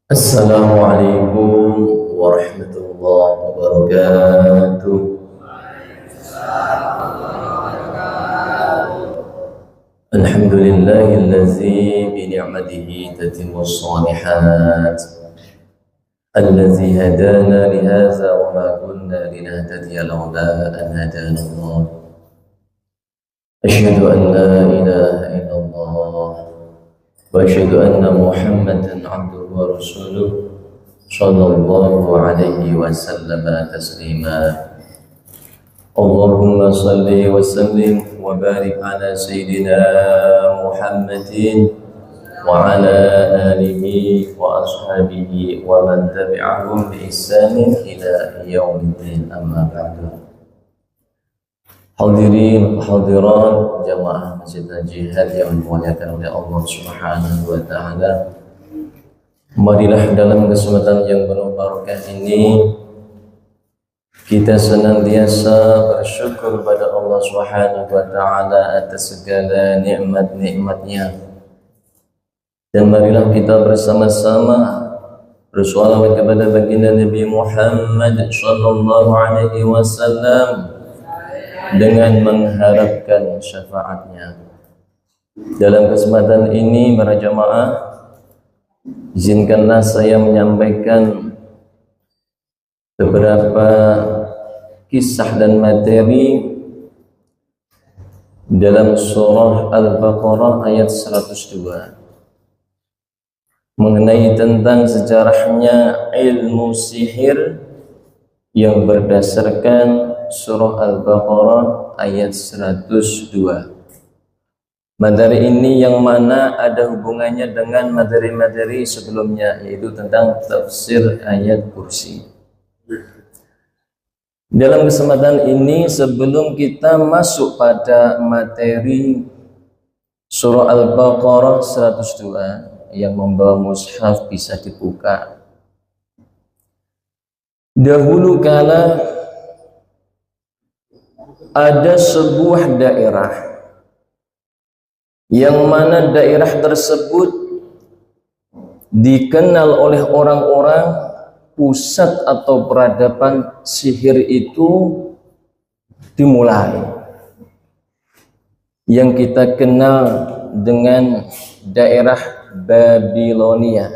Assalamualaikum warahmatullahi wabarakatuh. Alhamdulillahillazi bi ni'matihi tatimmus shalihat. Allazi hadana li hadza wa ma kunna linahtadiya laula an hadana Allah. Asyhadu an la ilaha illallah wa asyhadu anna Muhammadan 'abduhu wa rasuluh. Sallallahu alaihi wasallam taslima. Allahumma salli wa sallim wa barik ala sayyidina Muhammadin wa ala alihi wa ashabihi wa man tabi'ahum bi ihsanin ila yaumiddin, amma ba'du. Hadirin hadirat jamaah Masjid Al-Jihad yang dimuliakan oleh Allah Subhanahu wa taala. Marilah dalam kesempatan yang penuh barakah ini kita senantiasa bersyukur pada Allah Subhanahu wa taala atas segala nikmat-nikmatnya. Dan marilah kita bersama-sama bersolawat kepada baginda Nabi Muhammad sallallahu alaihi wasallam dengan mengharapkan syafaatnya. Dalam kesempatan ini para jamaah, izinkanlah saya menyampaikan beberapa kisah dan materi dalam surah Al-Baqarah ayat 102 mengenai tentang sejarahnya ilmu sihir yang berdasarkan surah Al-Baqarah ayat 102. Materi ini yang mana ada hubungannya dengan materi-materi sebelumnya, yaitu tentang tafsir ayat kursi. Dalam kesempatan ini, sebelum kita masuk pada materi surah Al-Baqarah 102 yang membawa mushaf bisa dibuka. Dahulu kala ada sebuah daerah yang mana daerah tersebut dikenal oleh orang-orang pusat atau peradaban sihir itu dimulai, yang kita kenal dengan daerah Babilonia.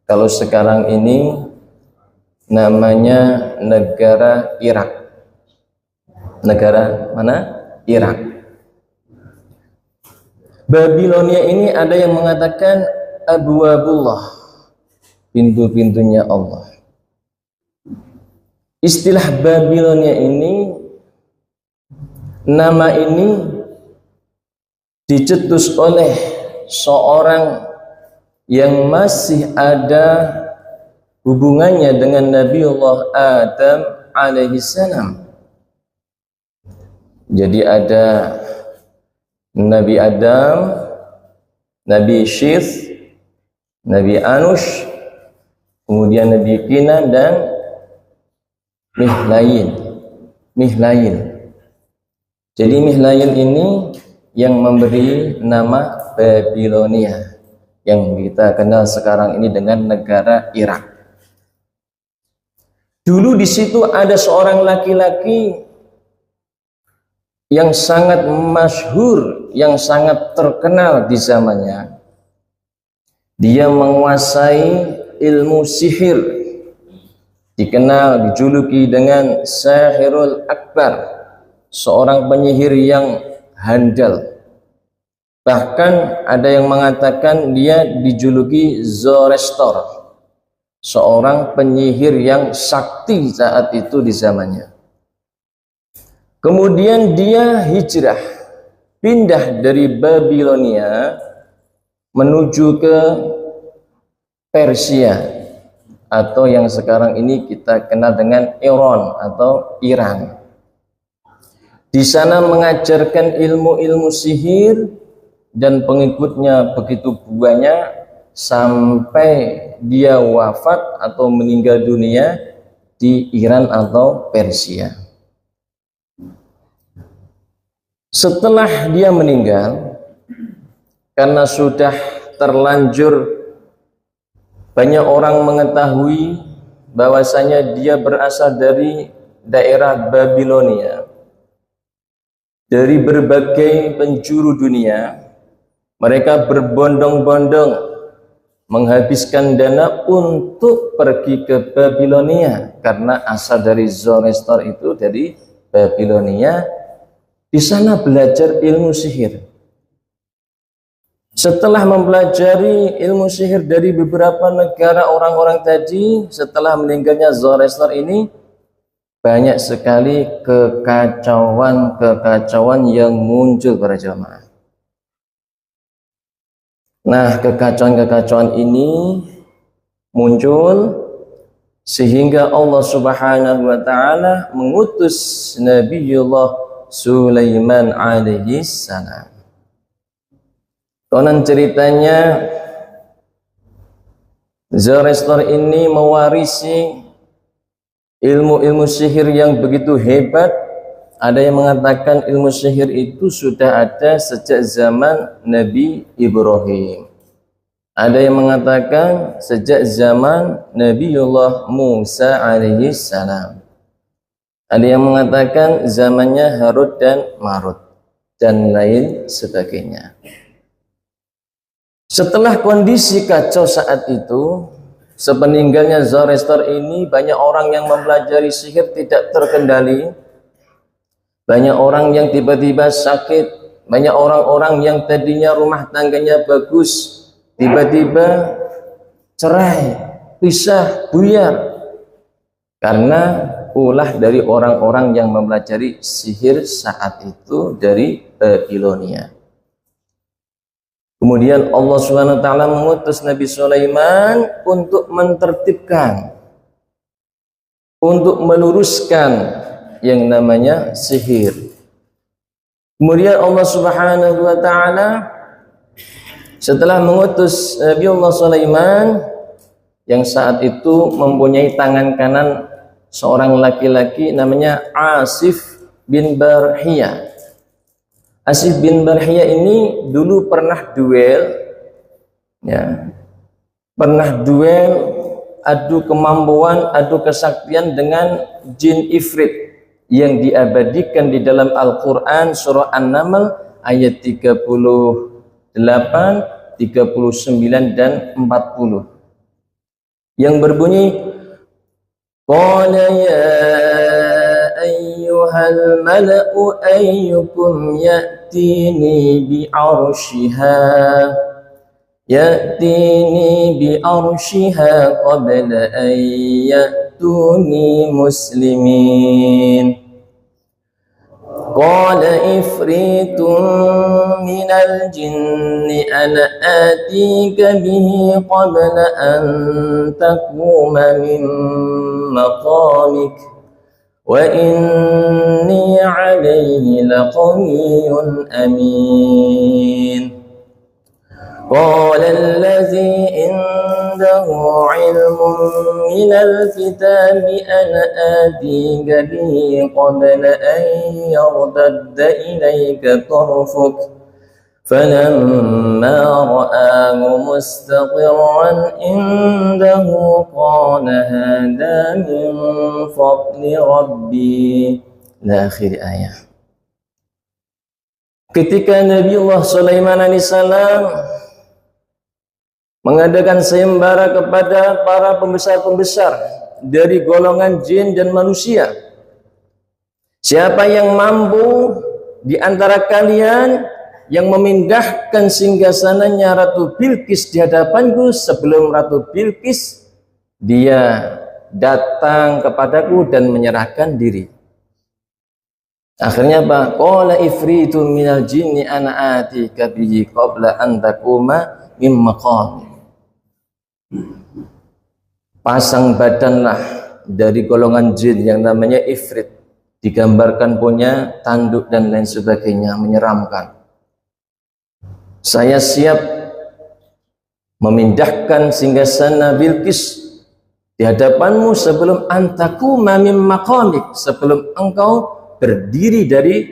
Kalau sekarang ini namanya negara Irak. Negara mana? Irak. Babilonia ini ada yang mengatakan Abwabullah, pintu-pintunya Allah. Istilah Babilonia ini, nama ini dicetus oleh seorang yang masih ada hubungannya dengan Nabiullah Adam alaihissalam. Jadi ada Nabi Adam, Nabi Syith, Nabi Anush, kemudian Nabi Kinan dan Mihlail. Jadi Mihlail ini yang memberi nama Babilonia, yang kita kenal sekarang ini dengan negara Irak. Dulu di situ ada seorang laki-laki yang sangat masyhur, yang sangat terkenal di zamannya. Dia menguasai ilmu sihir, dikenal, dijuluki dengan Sahirul Akbar, seorang penyihir yang handal. Bahkan ada yang mengatakan dia dijuluki Zoroaster, seorang penyihir yang sakti saat itu di zamannya. Kemudian dia hijrah, pindah dari Babilonia menuju ke Persia, atau yang sekarang ini kita kenal dengan Iran atau Iran. Di sana mengajarkan ilmu-ilmu sihir dan pengikutnya begitu banyak sampai dia wafat atau meninggal dunia di Iran atau Persia. Setelah dia meninggal, karena sudah terlanjur Banyak orang mengetahui bahwasanya dia berasal dari daerah Babilonia. Dari berbagai penjuru dunia, mereka berbondong-bondong menghabiskan dana untuk pergi ke Babilonia, karena asal dari Zoroaster itu dari Babilonia. Di sana belajar ilmu sihir. Setelah mempelajari ilmu sihir dari beberapa negara orang-orang tadi, setelah meninggalnya Zoroaster ini, banyak sekali kekacauan yang muncul para jamaah. Nah, kekacauan ini muncul sehingga Allah Subhanahu wa taala mengutus Nabiullah Sulaiman alaihi salam. Konon ceritanya Zoroaster ini mewarisi ilmu-ilmu sihir yang begitu hebat. Ada yang mengatakan ilmu sihir itu sudah ada sejak zaman Nabi Ibrahim. Ada yang mengatakan sejak zaman Nabiullah Musa alaihi salam. Ada yang mengatakan zamannya Harut dan Marut dan lain sebagainya. Setelah kondisi kacau saat itu, sepeninggalnya Zoroaster ini, banyak orang yang mempelajari sihir tidak terkendali. Banyak orang yang tiba-tiba sakit. Banyak orang-orang yang tadinya rumah tangganya bagus, tiba-tiba cerai, pisah, buyar, karena ulah dari orang-orang yang mempelajari sihir saat itu dari Babilonia. Kemudian Allah Subhanahu wa taala mengutus Nabi Sulaiman untuk mentertibkan, untuk meluruskan yang namanya sihir. Kemudian Allah Subhanahu wa taala setelah mengutus Nabi Allah Sulaiman yang saat itu mempunyai tangan kanan seorang laki-laki namanya Asif bin Barhiyah. Asif bin Barhiyah ini dulu pernah duel, ya, adu kemampuan, adu kesaktian dengan jin Ifrit yang diabadikan di dalam Al-Quran surah An-Naml ayat 38, 39 dan 40 yang berbunyi, Qala ya ayyuhal mala'u ayyukum ya'tini bi'arshiha qabla an ya'tuni muslimin. Qala ifritun minal jinni ana atika bihi qabla an taquma min maqamik wa inni alayhi laqawiyyun amin. Qala allazi indahu ilmun minal kitabi ana atika bihi qabla an yardadda ilayka tarfuk فلما رآه مستقرا عنده قال هذا من فضل ربي إلى آخر آية. Ketika Nabiullah Sulaiman alaihissalam mengadakan sayembara kepada para pembesar-pembesar dari golongan jin dan manusia, siapa yang mampu di antara kalian yang memindahkan singgasananya Ratu Bilqis di hadapanku sebelum Ratu Bilqis dia datang kepadaku dan menyerahkan diri. Akhirnya apa? Qala ifritu minal jinni ana atika bihi qabla an taquma min maqami. Pasang badanlah dari golongan jin yang namanya ifrit, digambarkan punya tanduk dan lain sebagainya, menyeramkan. Saya siap memindahkan singgasana Bilqis di hadapanmu sebelum antaku mamim maqamik, sebelum engkau berdiri dari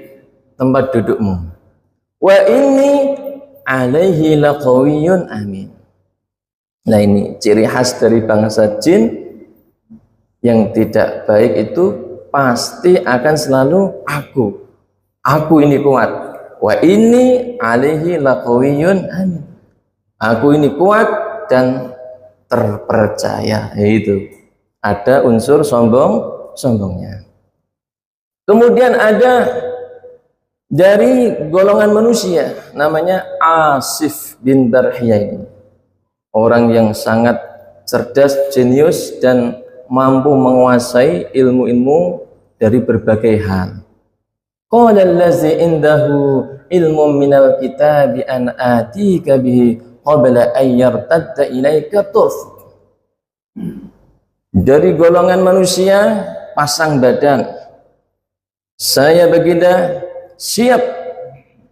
tempat dudukmu. Wa inni alaihi laqawiyyun amin. Nah ini ciri khas dari bangsa jin yang tidak baik itu pasti akan selalu aku ini kuat, wa ini alaihi laqawiyyun amin, aku ini kuat dan terpercaya. Itu ada unsur sombongnya. Kemudian ada dari golongan manusia namanya Asif bin Barhiyah, ini orang yang sangat cerdas, jenius, dan mampu menguasai ilmu-ilmu dari berbagai hal. Qala allazi indahu ilmun minal kitabi an atika bihi qabla an yartadda ilaika turf. Dari golongan manusia pasang badan, saya baginda siap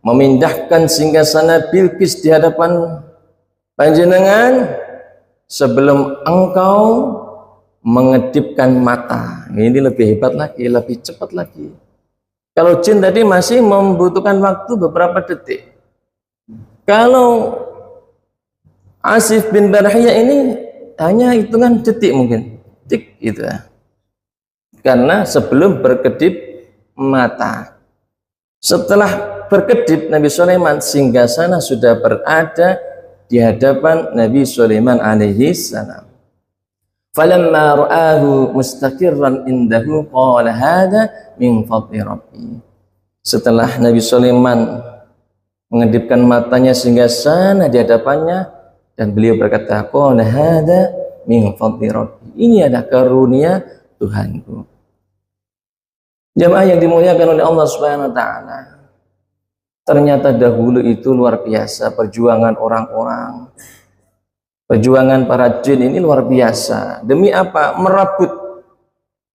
memindahkan singgasana Bilqis di hadapan panjenengan sebelum engkau mengedipkan mata. Ini lebih hebat lagi, lebih cepat lagi. Kalau jin tadi masih membutuhkan waktu beberapa detik. Kalau Asif bin Barhiyah ini hanya hitungan detik mungkin. Tik gitu ya. Karena sebelum berkedip mata. Setelah berkedip Nabi Sulaiman, singgasana sudah berada di hadapan Nabi Sulaiman alaihi salam. Falamma ra'ahu mustaqirran indahu qala hadza min fadli rabbi. Setelah Nabi Sulaiman mengedipkan matanya singgasana di hadapannya dan beliau berkata qala hadza min fadli rabbi. Ini adalah karunia Tuhanku. Jamaah yang dimuliakan oleh Allah Subhanahu wa taala. Ternyata dahulu itu luar biasa perjuangan orang-orang. Perjuangan para jin ini luar biasa. Demi apa? Merebut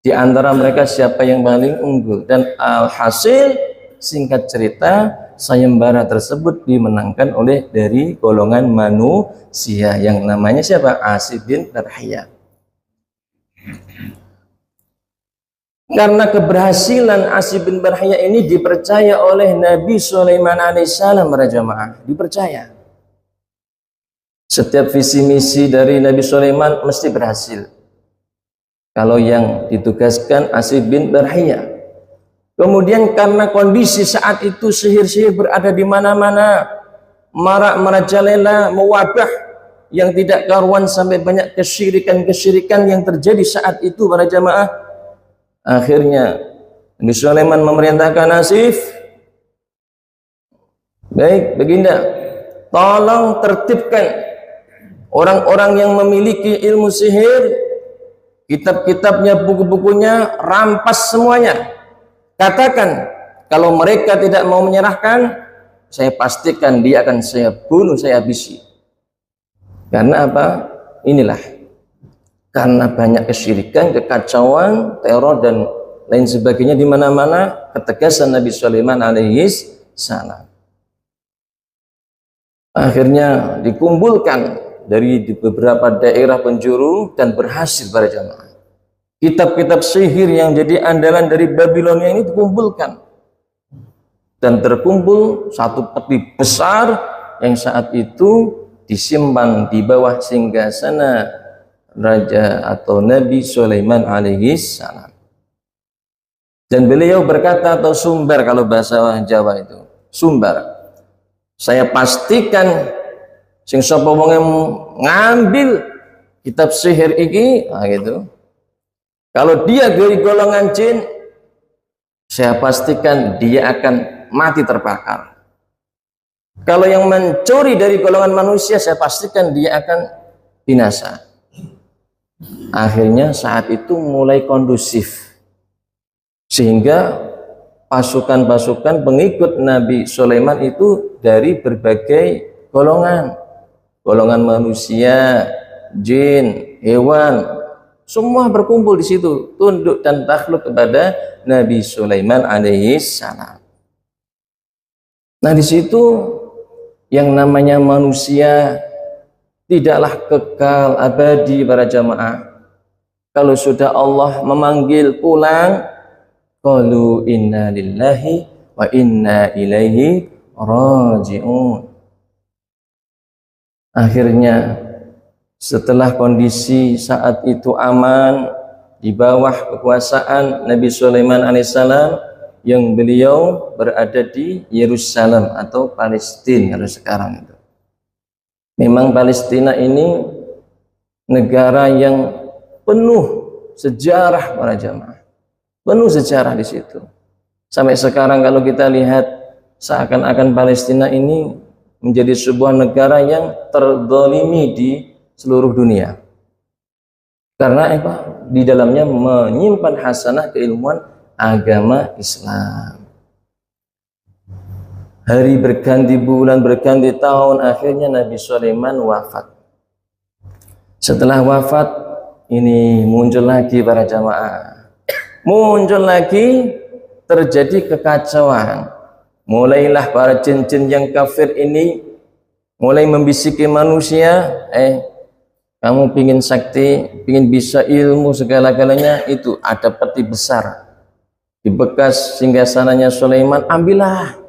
di antara mereka siapa yang paling unggul. Dan alhasil singkat cerita sayembara tersebut dimenangkan oleh dari golongan manusia yang namanya siapa? Asif bin Barhiyah. Karena keberhasilan Asif bin Barhiyah ini dipercaya oleh Nabi Sulaiman alaihissalam, para jamaah, dipercaya. Setiap visi misi dari Nabi Sulaiman mesti berhasil. Kalau yang ditugaskan Asif bin Barhiyah. Kemudian karena kondisi saat itu sihir-sihir berada di mana-mana, marak merajalela, mewabah yang tidak karuan sampai banyak kesyirikan-kesyirikan yang terjadi saat itu, para jamaah. Akhirnya Nabi Sulaiman memerintahkan Asif, baik baginda, tolong tertibkan orang-orang yang memiliki ilmu sihir, kitab-kitabnya, buku-bukunya, rampas semuanya. Katakan kalau mereka tidak mau menyerahkan, saya pastikan dia akan saya bunuh, saya habisi. Karena apa? Inilah, karena banyak kesyirikan, kekacauan, teror dan lain sebagainya di mana-mana, ketegasan Nabi Sulaiman alaihi salam. Akhirnya dikumpulkan dari beberapa daerah penjuru dan berhasil, para jamaah. Kitab-kitab sihir yang jadi andalan dari Babilonia ini dikumpulkan dan terkumpul satu peti besar yang saat itu disimpan di bawah singgasana Raja atau Nabi Sulaiman alaihi salam. Dan beliau berkata, atau sumber kalau bahasa Jawa itu, sumber. Saya pastikan sing sapa wong ngambil kitab sihir iki, nah gitu. Kalau dia dari golongan jin, saya pastikan dia akan mati terbakar. Kalau yang mencuri dari golongan manusia, saya pastikan dia akan binasa. Akhirnya saat itu mulai kondusif, sehingga pasukan-pasukan pengikut Nabi Sulaiman itu dari berbagai golongan manusia, jin, hewan, semua berkumpul di situ, tunduk dan takluk kepada Nabi Sulaiman alaihi salam. Nah, di situ yang namanya manusia tidaklah kekal abadi, para jamaah. Kalau sudah Allah memanggil pulang, qalu inna lillahi wa inna ilaihi raji'un. Akhirnya setelah kondisi saat itu aman di bawah kekuasaan Nabi Sulaiman alaihissalam, yang beliau berada di Yerusalem atau Palestina kalau sekarang itu. Memang Palestina ini negara yang penuh sejarah para jamaah, penuh sejarah di situ. Sampai sekarang kalau kita lihat, seakan-akan Palestina ini menjadi sebuah negara yang terzalimi di seluruh dunia. Karena apa? Di dalamnya menyimpan hasanah keilmuan agama Islam. Hari berganti bulan, berganti tahun, akhirnya Nabi Sulaiman wafat. Setelah wafat, ini muncul lagi para jamaah. Muncul lagi, terjadi kekacauan. Mulailah para jin-jin yang kafir ini mulai membisiki manusia, kamu pingin sakti, pingin bisa ilmu segala-galanya, itu ada peti besar di bekas singgasananya Sulaiman, ambillah.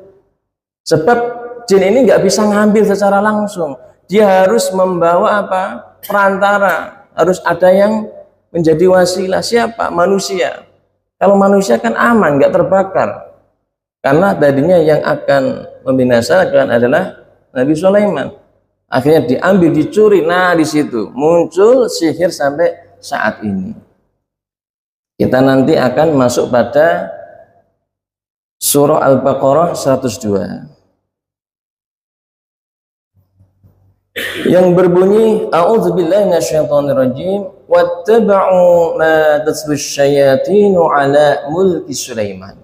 Sebab jin ini nggak bisa ngambil secara langsung, dia harus membawa apa? Perantara, harus ada yang menjadi wasilah. Siapa? Manusia. Kalau manusia kan aman, nggak terbakar, karena tadinya yang akan membinasakan adalah Nabi Sulaiman. Akhirnya diambil, dicuri. Nah, di situ muncul sihir sampai saat ini. Kita nanti akan masuk pada surah Al-Baqarah 102 yang berbunyi, a'udzubillahi minasyaitonirrajim, wattaba'u ma tatlu syayatinu ala mulki Sulaiman.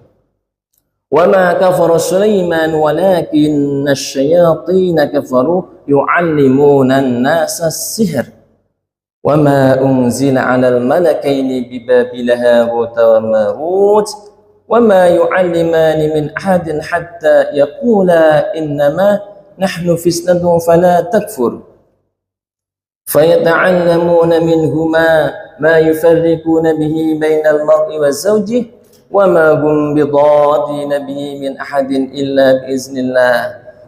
وَمَا كَفَرَ سُلَيْمَانُ وَلَكِنَّ الشَّيَاطِينَ كَفَرُوا يُعَلِّمُونَ النَّاسَ السِّحْرَ وَمَا أُنْزِلَ عَلَى الْمَلَكَيْنِ بِبَابِلَ هَارُوتَ وَمَارُوتَ وَمَا يُعَلِّمَانِ مِنْ أَحَدٍ حَتَّى يَقُولَا إِنَّمَا نَحْنُ فِتْنَةٌ فَلَا تَكْفُرْ فَيَتَعَلَّمُونَ مِنْهُمَا مَا يُفَرِّقُونَ بِهِ بَيْنَ الْمَرْءِ وَزَوْجِهِ وَمَا هُمْ بِضَارِّينَ بِهِ مِنْ أَحَدٍ إِلَّا بِإِذْنِ اللَّهِ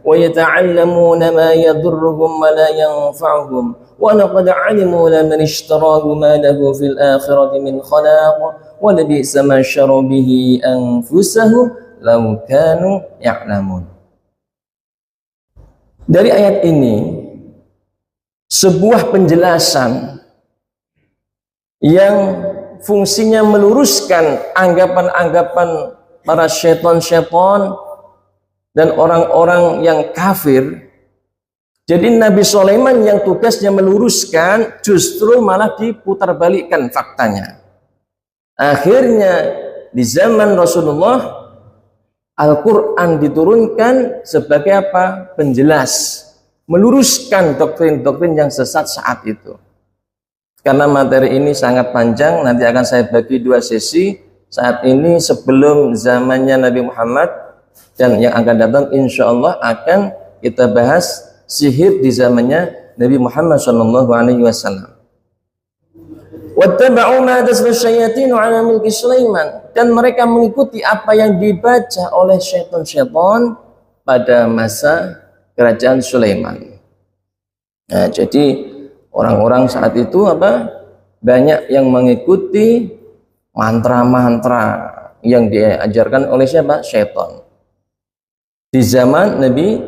وَيَتَعَلَّمُونَ مَا يَضُرُّهُمْ وَلَا يَنفَعُهُمْ وَلَقَدْ عَلِمُوا لَمَنِ اشْتَرَاهُ مَا لَهُ فِي الْآخِرَةِ مِنْ خَلَاقٍ وَلَبِئْسَ مَا شَرَوْا بِهِ أَنفُسَهُمْ لَوْ كَانُوا يَعْلَمُونَ. Dari ayat ini sebuah penjelasan yang fungsinya meluruskan anggapan-anggapan para syaitan-syaitan dan orang-orang yang kafir. Jadi Nabi Sulaiman yang tugasnya meluruskan, justru malah diputarbalikkan faktanya. Akhirnya di zaman Rasulullah, Al-Quran diturunkan sebagai apa? Penjelas, meluruskan doktrin-doktrin yang sesat saat itu. Karena materi ini sangat panjang, nanti akan saya bagi dua sesi. Saat ini sebelum zamannya Nabi Muhammad, dan yang akan datang insya Allah akan kita bahas sihir di zamannya Nabi Muhammad SAW. Wattaba'u ma taslu syayatinu ala mulki Sulaiman, dan mereka mengikuti apa yang dibaca oleh syaitan-syaitan pada masa kerajaan Sulaiman. Nah, jadi orang-orang saat itu banyak yang mengikuti mantra-mantra yang diajarkan oleh siapa? Syaitan. Di zaman Nabi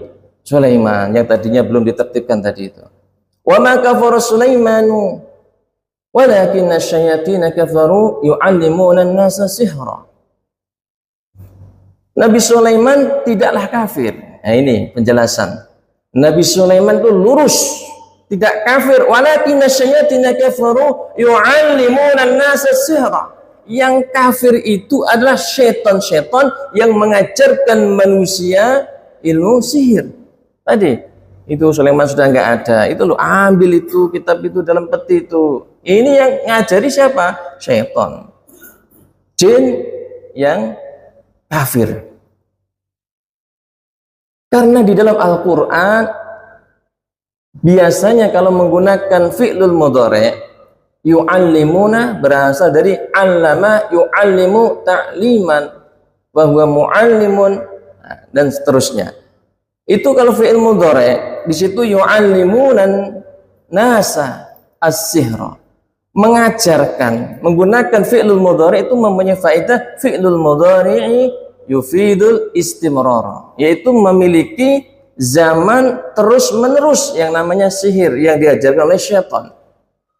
Sulaiman yang tadinya belum ditertibkan tadi itu. Wa ma kafara Sulaimanu walakinna syayatina kafaru yu'allimuna an-nasa sihra. Nabi Sulaiman tidaklah kafir. Nah, ini penjelasan. Nabi Sulaiman itu lurus, tidak kafir. Walakinna syayatina kafaru yu'allimuna an-nasa sihra. Yang kafir itu adalah syaitan-syaitan yang mengajarkan manusia ilmu sihir. Tadi itu Sulaiman sudah nggak ada, itu lo ambil itu kitab itu dalam peti itu. Ini yang ngajari siapa? Syaitan, jin yang kafir. Karena di dalam Al-Quran biasanya kalau menggunakan fi'lul mudhari', yu'allimuna berasal dari allama yu'allimu ta'liman wa huwa mu'allimun, dan seterusnya. Itu kalau fi'il mudhari', di situ yu'allimunan nasa, as-sihra. Mengajarkan, menggunakan fi'lul mudhari' itu mempunyai faedah fi'lul mudhari'i yufidul istimrar, yaitu memiliki zaman terus-menerus yang namanya sihir yang diajarkan oleh syaitan.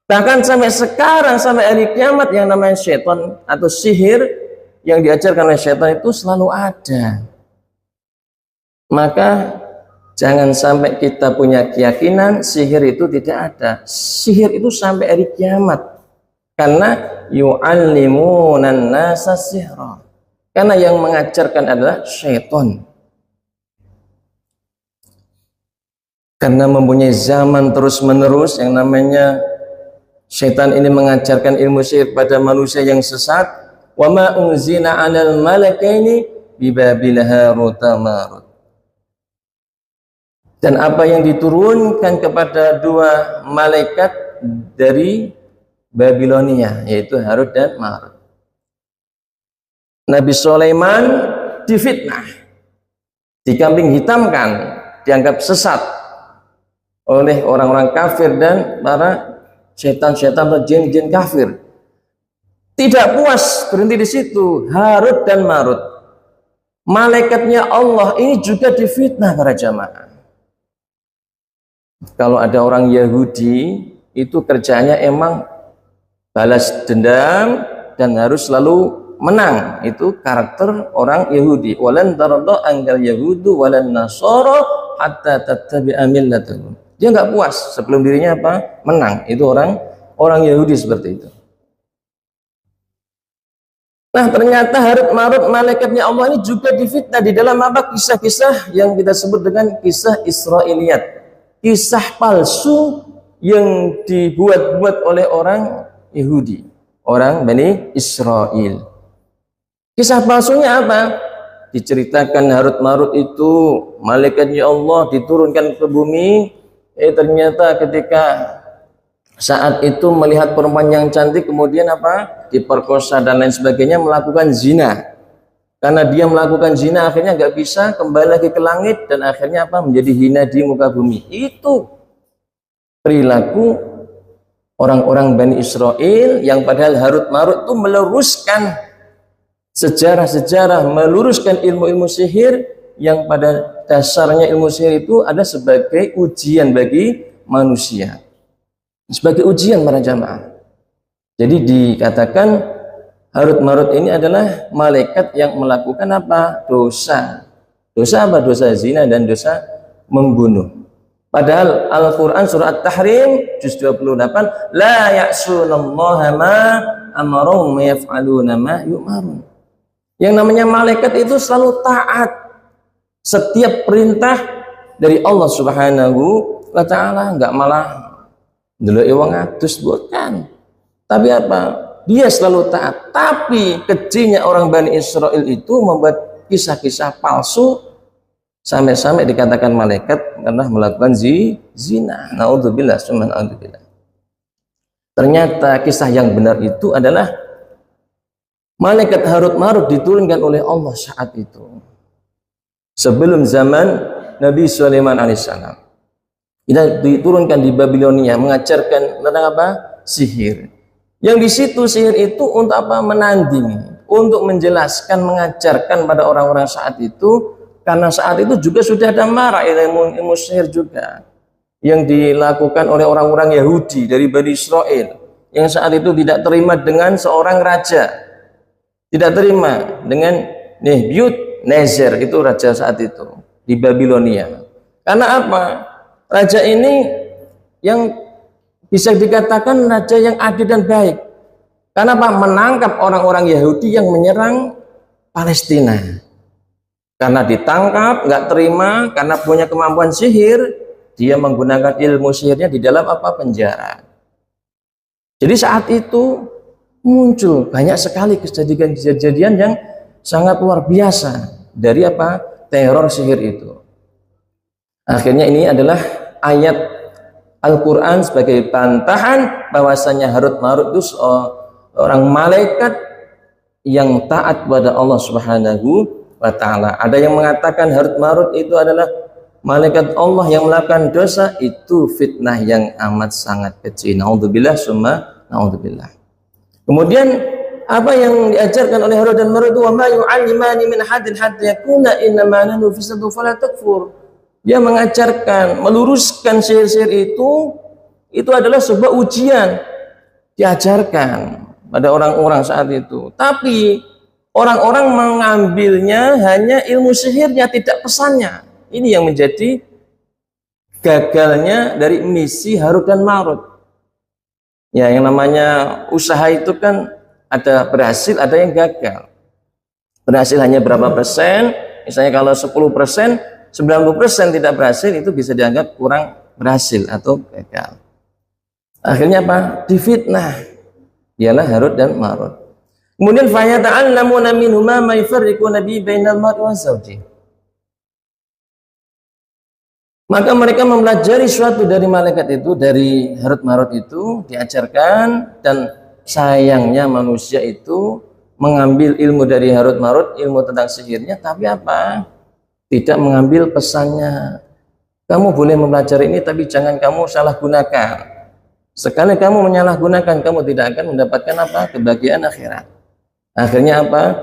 Bahkan sampai sekarang, sampai hari kiamat, yang namanya syaitan atau sihir yang diajarkan oleh syaitan itu selalu ada. Maka jangan sampai kita punya keyakinan sihir itu tidak ada. Sihir itu sampai hari kiamat. Karena yu'allimunan nasa sihra. Karena yang mengajarkan adalah syaitan. Karena mempunyai zaman terus-menerus yang namanya syaitan ini mengajarkan ilmu sihir pada manusia yang sesat. Wa ma unzila 'alal malakaini bi Babil Harut Marut. Dan apa yang diturunkan kepada dua malaikat dari Babilonia, yaitu Harut dan Marut. Nabi Sulaiman difitnah, dikambing hitamkan, dianggap sesat oleh orang-orang kafir dan para setan-setan atau jin-jin kafir. Tidak puas berhenti di situ, Harut dan Marut, malaikatnya Allah ini juga difitnah para jamaah. Kalau ada orang Yahudi itu kerjanya emang balas dendam dan harus selalu menang. Itu karakter orang Yahudi. Walan tarda anggal yahudu walan nasara hatta tattabi'a millatahum. Dia nggak puas sebelum dirinya apa? Menang. Itu orang Yahudi seperti itu. Nah, ternyata Harut Marut malaikatnya Allah ini juga difitnah di dalam apa? Kisah-kisah yang kita sebut dengan kisah Israiliyat. Kisah palsu yang dibuat-buat oleh orang Yahudi, orang Bani Israel. Kisah palsunya apa? Diceritakan Harut Marut itu malaikatnya Allah diturunkan ke bumi. Ternyata ketika saat itu melihat perempuan yang cantik, kemudian apa? Diperkosa dan lain sebagainya, melakukan zina. Karena dia melakukan zina, akhirnya nggak bisa kembali lagi ke langit dan akhirnya apa? Menjadi hina di muka bumi. Itu perilaku orang-orang Bani Israel yang padahal Harut Marut itu meluruskan sejarah-sejarah, meluruskan ilmu-ilmu sihir yang pada dasarnya ilmu sihir itu ada sebagai ujian bagi manusia. Sebagai ujian para jamaah. Jadi dikatakan Harut Marut ini adalah malaikat yang melakukan apa? Dosa. Dosa apa? Dosa zina dan dosa membunuh. Padahal Al-Quran surah At-Tahrim juz 28, la ya'sunallaha ma amarahum yaf'aluna ma yu'marun. Yang namanya malaikat itu selalu taat setiap perintah dari Allah Subhanahu wa ta'ala, enggak malah ndeloki wong adus, bukan. Tapi apa? Dia selalu taat. Tapi kejinya orang Bani Israel itu membuat kisah-kisah palsu sampai-sampai dikatakan malaikat karena melakukan zina. Naudzubillah, summa naudzubillah. Ternyata kisah yang benar itu adalah malaikat Harut Marut diturunkan oleh Allah saat itu. Sebelum zaman Nabi Sulaiman alaihissalam. Kita diturunkan di Babilonia mengajarkan tentang apa? Sihir. Yang di situ sihir itu untuk apa? Menandingi, untuk menjelaskan, mengajarkan pada orang-orang saat itu, karena saat itu juga sudah ada marak ilmu sihir juga yang dilakukan oleh orang-orang Yahudi dari Bani Israel yang saat itu tidak terima dengan seorang raja, tidak terima dengan Nebukadnezar, itu raja saat itu di Babilonia. Karena apa? Raja ini yang bisa dikatakan raja yang adil dan baik. Karena apa? Menangkap orang-orang Yahudi yang menyerang Palestina. Karena ditangkap, nggak terima, karena punya kemampuan sihir, dia menggunakan ilmu sihirnya di dalam apa? Penjara. Jadi saat itu muncul banyak sekali kejadian-kejadian yang sangat luar biasa dari apa? Teror sihir itu. Akhirnya ini adalah ayat Al-Quran sebagai bantahan bahwasanya Harut Marut itu orang malaikat yang taat pada Allah Subhanahu wa ta'ala. Ada yang mengatakan Harut Marut itu adalah malaikat Allah yang melakukan dosa itu fitnah yang amat sangat kecil. Naudzubillah summa naudzubillah. Kemudian apa yang diajarkan oleh Harun dan Marut, wa ma yu'allimani min hadin hatta yakuna innama nahnu fisatu fala takfur. Dia mengajarkan, meluruskan sihir-sihir itu adalah sebuah ujian, diajarkan pada orang-orang saat itu. Tapi orang-orang mengambilnya hanya ilmu sihirnya, tidak pesannya. Ini yang menjadi gagalnya dari misi Harut dan Marut. Ya, yang namanya usaha itu kan ada berhasil, ada yang gagal. Berhasil hanya berapa persen? Misalnya kalau 10%, 90% tidak berhasil, itu bisa dianggap kurang berhasil atau gagal. Akhirnya apa? Difitnah. Ialah Harut dan Marut. Kemudian fayata'allamuna minhuma ma yufarriquna bi bainal mar'i wa zawji. Maka mereka mempelajari suatu dari malaikat itu, dari Harut Marut itu diajarkan, dan sayangnya manusia itu mengambil ilmu dari Harut Marut, ilmu tentang sihirnya, tapi apa? Tidak mengambil pesannya. Kamu boleh mempelajari ini, tapi jangan kamu salah gunakan. Sekali kamu menyalahgunakan, kamu tidak akan mendapatkan apa? Kebahagiaan akhirat. Akhirnya apa?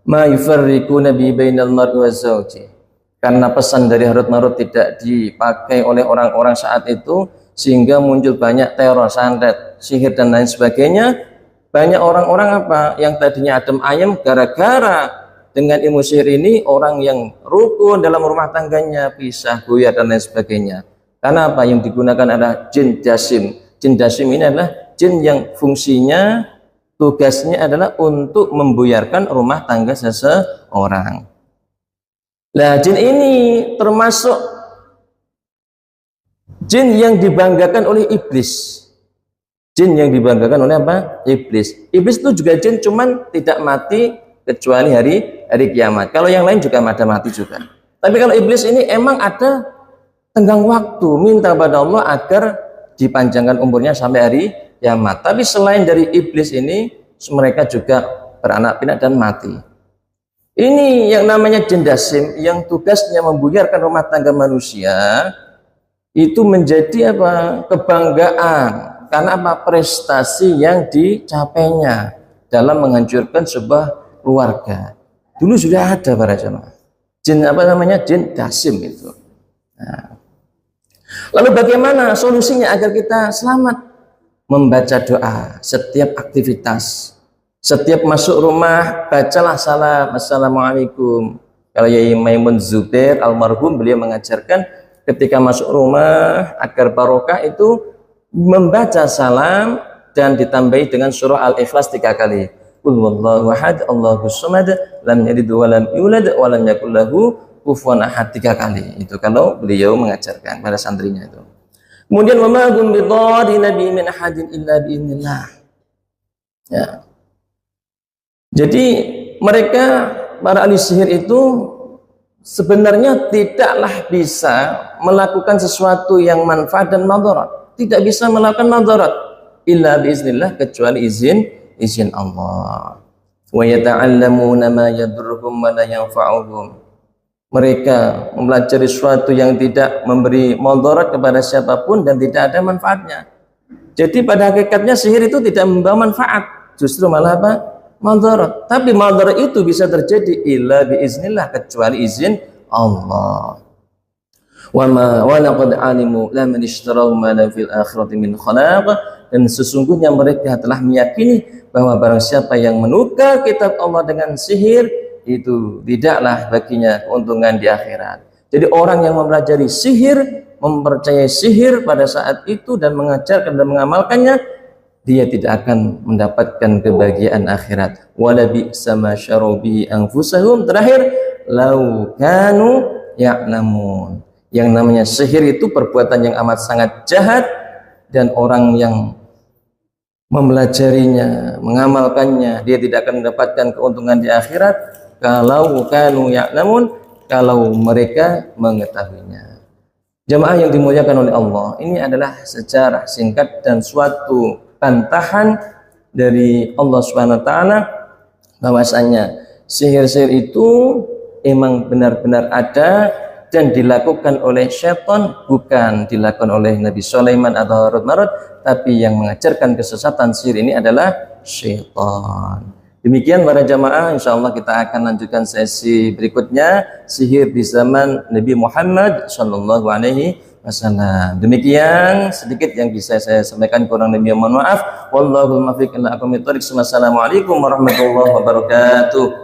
Ma yufarriquna bi bainal mar'i wa zawji. Karena pesan dari Harut Marut tidak dipakai oleh orang-orang saat itu, sehingga muncul banyak teror, santet, sihir dan lain sebagainya. Banyak orang-orang apa yang tadinya adem ayem, gara-gara dengan ilmu sihir ini orang yang rukun dalam rumah tangganya pisah, goyah dan lain sebagainya. Karena apa yang digunakan adalah jin jasim. Jin jasim ini adalah jin yang fungsinya, tugasnya adalah untuk membuyarkan rumah tangga seseorang. Nah, jin ini termasuk jin yang dibanggakan oleh iblis. Jin yang dibanggakan oleh apa? Iblis. Iblis itu juga jin, cuman tidak mati kecuali hari kiamat. Kalau yang lain juga ada mati juga. Tapi kalau iblis ini emang ada tenggang waktu, minta pada Allah agar dipanjangkan umurnya sampai hari kiamat. Tapi selain dari iblis ini, mereka juga beranak pinak dan mati. Ini yang namanya jin jasim, yang tugasnya membuyarkan rumah tangga manusia, itu menjadi apa? Kebanggaan. Karena apa? Prestasi yang dicapainya dalam menghancurkan sebuah keluarga. Dulu sudah ada para jemaah. Jin apa namanya? Jin jasim itu. Nah. Lalu bagaimana solusinya agar kita selamat? Membaca doa setiap aktivitas. Setiap masuk rumah, bacalah salam, assalamualaikum. Kalau Yai Maimun Zubair almarhum, beliau mengajarkan ketika masuk rumah agar barokah itu membaca salam dan ditambahi dengan surah Al-Ikhlas 3 kali. Qul huwallahu ahad, Allahus samad, lam yalid wa lam yulad wa lam yakul lahu kufuwan ahad 3 kali. Itu kalau beliau mengajarkan pada santrinya itu. Kemudian wa ma hum bidarri nabi min ahadin illa biidznillah. Ya. Jadi mereka para ahli sihir itu sebenarnya tidaklah bisa melakukan sesuatu yang manfaat dan madarat. Tidak bisa melakukan madarat illa biiznillah, kecuali izin Allah. Wa yata'allamuna ma yadurruhum wa la yanfa'uhum. Mereka mempelajari sesuatu yang tidak memberi madarat kepada siapapun dan tidak ada manfaatnya. Jadi pada hakikatnya sihir itu tidak membawa manfaat, justru malah apa? Madarat. Tapi madarat itu bisa terjadi illa biiznillah, kecuali izin Allah. Wa ma wa laqad alimu laman ishtarahu ma la fil akhirati min khalaq. Dan sesungguhnya mereka telah meyakini bahwa barang siapa yang menukar kitab Allah dengan sihir, itu tidaklah baginya keuntungan di akhirat. Jadi orang yang mempelajari sihir, mempercayai sihir pada saat itu dan mengajarkan dan mengamalkannya, dia tidak akan mendapatkan kebahagiaan akhirat. Wala bi'sa ma syaru bi anfusahum. Terakhir, lau kanu ya'lamun. Yang namanya sihir itu perbuatan yang amat sangat jahat, dan orang yang mempelajarinya, mengamalkannya, dia tidak akan mendapatkan keuntungan di akhirat kalau kanu ya'lamun, kalau mereka mengetahuinya. Jamaah yang dimuliakan oleh Allah, ini adalah sejarah singkat dan suatu bantahan dari Allah Subhanahu wa taala bahwasanya sihir-sihir itu emang benar-benar ada dan dilakukan oleh syaitan, bukan dilakukan oleh Nabi Sulaiman atau Harut Marut, tapi yang mengajarkan kesesatan sihir ini adalah syaitan. Demikian para jamaah, insya Allah kita akan lanjutkan sesi berikutnya, sihir di zaman Nabi Muhammad Sallallahu Alaihi Wasallam. Demikian sedikit yang bisa saya sampaikan, kurang lebih mohon maaf. Wallahul muwaffiq ila aqwamit thoriq. Wassalamualaikum warahmatullahi wabarakatuh.